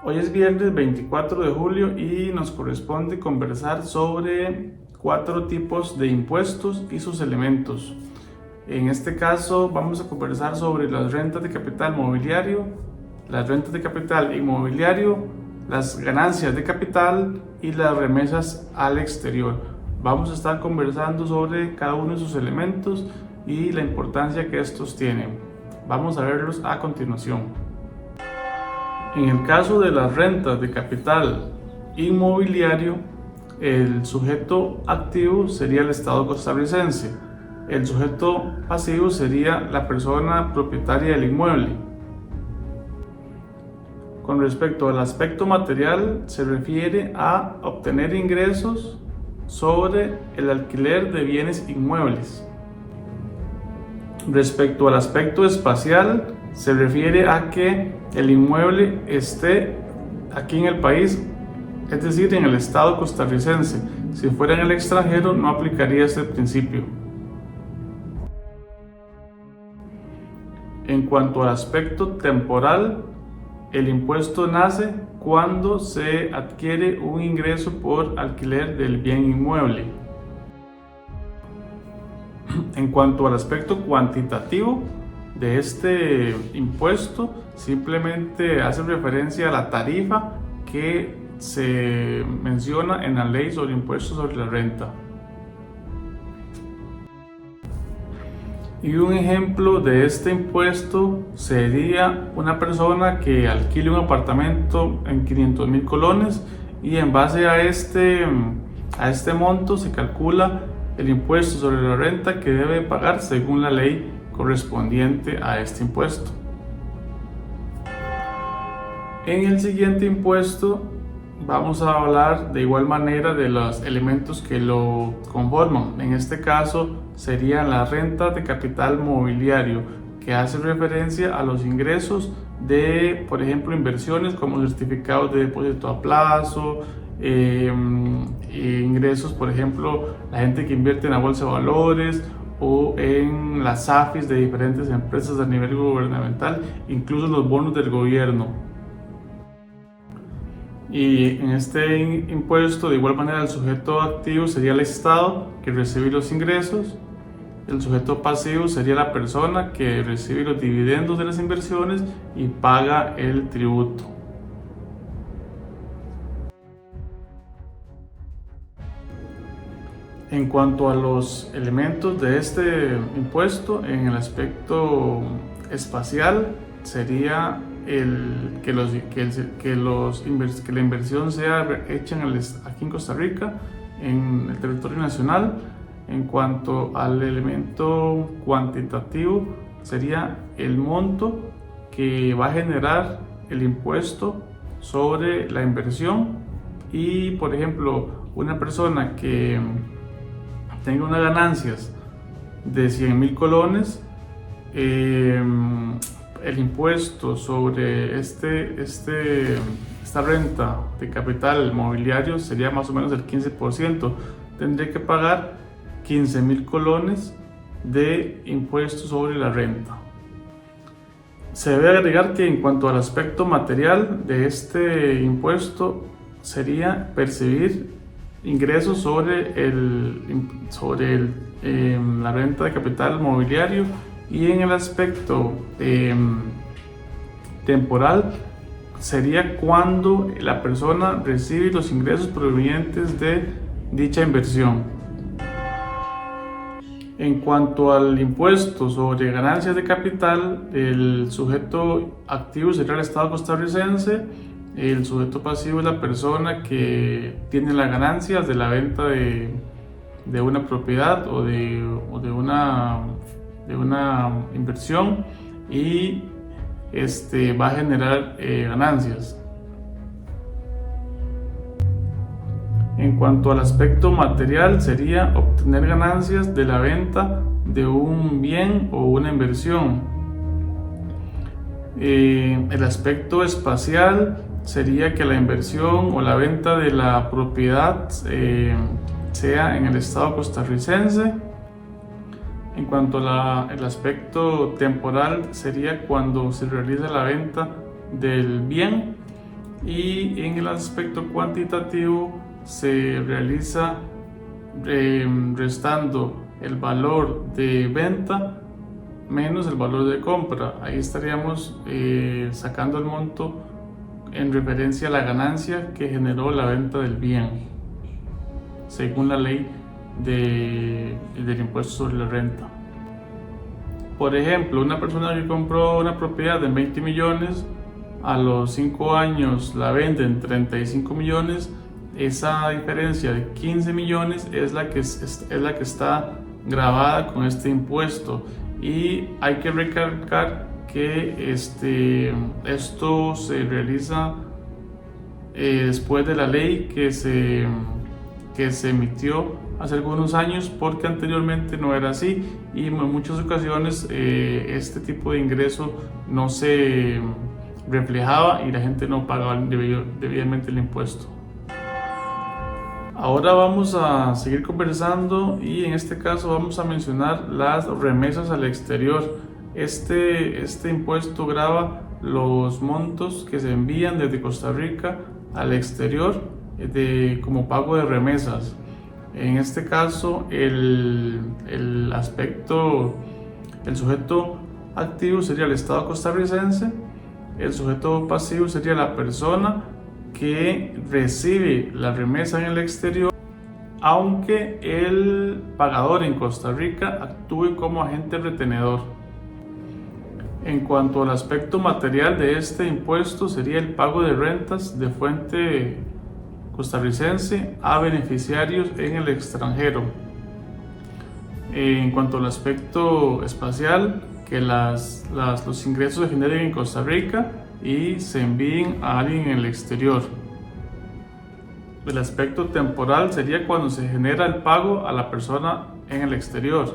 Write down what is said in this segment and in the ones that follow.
Hoy es viernes 24 de julio y nos corresponde conversar sobre 4 tipos de impuestos y sus elementos. En este caso vamos a conversar sobre las rentas de capital mobiliario, las rentas de capital inmobiliario, las ganancias de capital y las remesas al exterior. Vamos a estar conversando sobre cada uno de sus elementos y la importancia que estos tienen. Vamos a verlos a continuación. En el caso de las rentas de capital inmobiliario, el sujeto activo sería el Estado costarricense. El sujeto pasivo sería la persona propietaria del inmueble. Con respecto al aspecto material, se refiere a obtener ingresos sobre el alquiler de bienes inmuebles. Respecto al aspecto espacial, se refiere a que el inmueble esté aquí en el país, es decir, en el estado costarricense. Si fuera en el extranjero, no aplicaría este principio. En cuanto al aspecto temporal, el impuesto nace cuando se adquiere un ingreso por alquiler del bien inmueble. En cuanto al aspecto cuantitativo de este impuesto, simplemente hace referencia a la tarifa que se menciona en la ley sobre impuestos sobre la renta. Y un ejemplo de este impuesto sería una persona que alquile un apartamento en 500,000 colones y en base a este monto se calcula el impuesto sobre la renta que debe pagar según la ley correspondiente a este impuesto. En el siguiente impuesto vamos a hablar de igual manera de los elementos que lo conforman. En este caso sería la renta de capital mobiliario, que hace referencia a los ingresos de, por ejemplo, inversiones como certificados de depósito a plazo, ingresos, por ejemplo, la gente que invierte en la bolsa de valores o en las AFIs de diferentes empresas a nivel gubernamental, incluso los bonos del gobierno. Y en este impuesto, de igual manera, el sujeto activo sería el Estado, que recibe los ingresos. El sujeto pasivo sería la persona que recibe los dividendos de las inversiones y paga el tributo. En cuanto a los elementos de este impuesto, en el aspecto espacial sería que la inversión sea hecha aquí en Costa Rica, en el territorio nacional. En cuanto al elemento cuantitativo, sería el monto que va a generar el impuesto sobre la inversión. Y, por ejemplo, una persona que tenga unas ganancias de 100,000 colones, el impuesto sobre esta renta de capital mobiliario sería más o menos el 15%. Tendría que pagar 15,000 colones de impuestos sobre la renta. Se debe agregar que en cuanto al aspecto material de este impuesto sería percibir ingresos sobre la renta de capital mobiliario. Y en el aspecto temporal sería cuando la persona recibe los ingresos provenientes de dicha inversión. En cuanto al impuesto sobre ganancias de capital, el sujeto activo sería el Estado costarricense. El sujeto pasivo es la persona que tiene las ganancias de la venta de una propiedad o de una inversión y va a generar ganancias. En cuanto al aspecto material, sería obtener ganancias de la venta de un bien o una inversión. El aspecto espacial sería que la inversión o la venta de la propiedad sea en el estado costarricense. En cuanto al aspecto temporal, sería cuando se realiza la venta del bien y en el aspecto cuantitativo se realiza restando el valor de venta menos el valor de compra. Ahí estaríamos sacando el monto en referencia a la ganancia que generó la venta del bien, según la ley del impuesto sobre la renta. Por ejemplo, una persona que compró una propiedad de 20 millones, a los 5 años la vende en 35 millones, esa diferencia de 15 millones es la que está grabada con este impuesto. Y hay que recalcar que esto se realiza después de la ley que se emitió hace algunos años, porque anteriormente no era así y en muchas ocasiones este tipo de ingreso no se reflejaba y la gente no pagaba debidamente el impuesto. Ahora vamos a seguir conversando y en este caso vamos a mencionar las remesas al exterior. Este impuesto grava los montos que se envían desde Costa Rica al exterior como pago de remesas. En este caso el sujeto activo sería el Estado costarricense, el sujeto pasivo sería la persona que recibe la remesa en el exterior, aunque el pagador en Costa Rica actúe como agente retenedor. En cuanto al aspecto material de este impuesto, sería el pago de rentas de fuente costarricense a beneficiarios en el extranjero. En cuanto al aspecto espacial, que los ingresos se generen en Costa Rica y se envíen a alguien en el exterior. El aspecto temporal sería cuando se genera el pago a la persona en el exterior.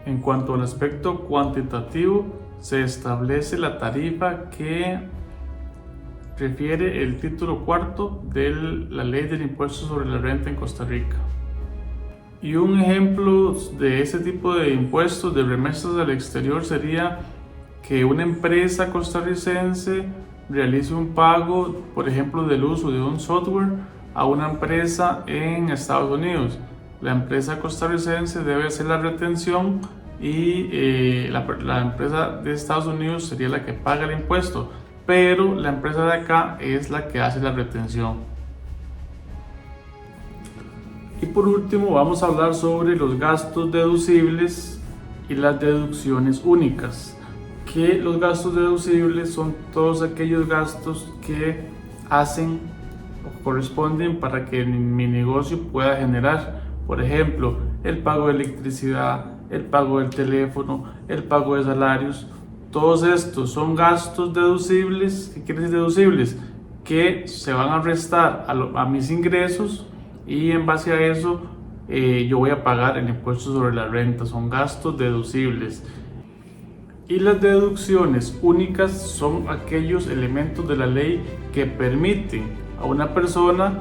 En cuanto al aspecto cuantitativo, se establece la tarifa que refiere el título cuarto de la ley del impuesto sobre la renta en Costa Rica. Y un ejemplo de ese tipo de impuestos de remesas al exterior sería que una empresa costarricense realice un pago, por ejemplo, del uso de un software a una empresa en Estados Unidos. La empresa costarricense debe hacer la retención y la empresa de Estados Unidos sería la que paga el impuesto, pero la empresa de acá es la que hace la retención. Y por último vamos a hablar sobre los gastos deducibles y las deducciones únicas. Que los gastos deducibles son todos aquellos gastos que hacen o corresponden para que mi negocio pueda generar. Por ejemplo, el pago de electricidad, el pago del teléfono, el pago de salarios. Todos estos son gastos deducibles. ¿Qué quiere decir deducibles? Que se van a restar a mis ingresos y en base a eso yo voy a pagar el impuesto sobre la renta. Son gastos deducibles. Y las deducciones únicas son aquellos elementos de la ley que permiten a una persona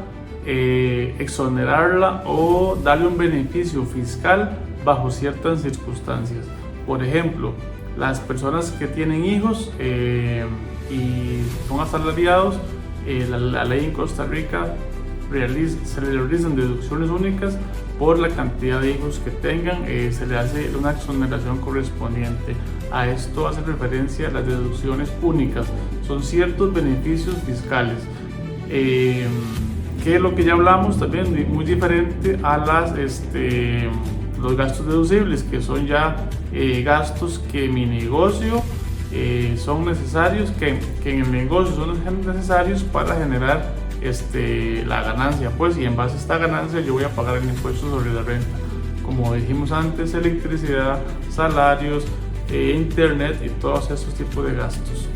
exonerarla o darle un beneficio fiscal bajo ciertas circunstancias. Por ejemplo, las personas que tienen hijos y son asalariados, la ley en Costa Rica se le realizan deducciones únicas por la cantidad de hijos que tengan, se le hace una exoneración correspondiente. A esto hace referencia a las deducciones únicas, son ciertos beneficios fiscales, que es lo que ya hablamos también, muy diferente a los gastos deducibles, que son ya gastos que mi negocio son necesarios, que en el negocio son necesarios para generar la ganancia, pues, y en base a esta ganancia yo voy a pagar el impuesto sobre la renta, como dijimos antes, electricidad, salarios, internet y todos esos tipos de gastos.